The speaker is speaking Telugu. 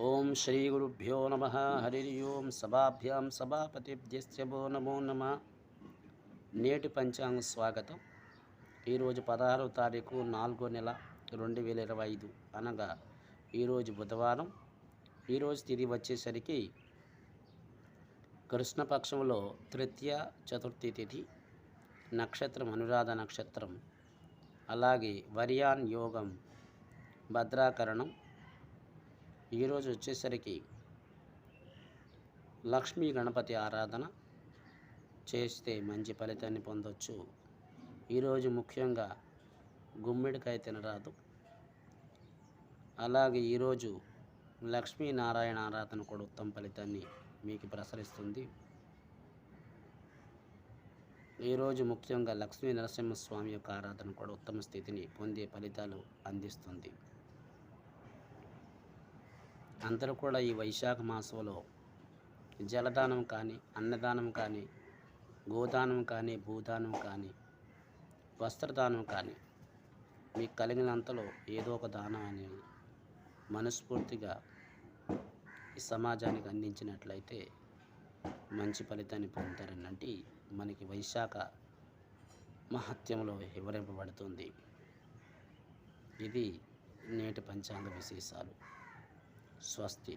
ఓం శ్రీ గురుభ్యో నమ. హరి ఓం. సభాభ్యాం సభాపతిభ్యశ్చ భో నమో నమ. నేటి పంచాంగ స్వాగతం. ఈరోజు 16వ తారీఖు 4వ నెల 2025 అనగా ఈరోజు బుధవారం. ఈరోజు తిథి వచ్చేసరికి కృష్ణపక్షంలో తృతీయ చతుర్థి తిథి, నక్షత్రం అనురాధ నక్షత్రం, అలాగే వర్యాన్ యోగం, భద్రాకరణం. ఈరోజు వచ్చేసరికి లక్ష్మీ గణపతి ఆరాధన చేస్తే మంచి ఫలితాన్ని పొందవచ్చు. ఈరోజు ముఖ్యంగా గుమ్మిడికాయ తినరాదు. అలాగే ఈరోజు లక్ష్మీనారాయణ ఆరాధన కూడా ఉత్తమ ఫలితాన్ని మీకు ప్రసరిస్తుంది. ఈరోజు ముఖ్యంగా లక్ష్మీ నరసింహస్వామి యొక్క ఆరాధన కూడా ఉత్తమ స్థితిని పొందే ఫలితాలు అందిస్తుంది. అందరూ కూడా ఈ వైశాఖ మాసంలో జలదానం కానీ, అన్నదానం కానీ, గోదానం కానీ, భూదానం కానీ, వస్త్రదానం కానీ మీకు కలిగినంతలో ఏదో ఒక దానం అనేది మనస్ఫూర్తిగా ఈ సమాజానికి అందించినట్లయితే మంచి ఫలితాన్ని పొందుతారనంటే మనకి వైశాఖ మహత్యంలో వివరింపబడుతుంది. ఇది నేటి పంచాంగ విశేషాలు. స్వస్తి.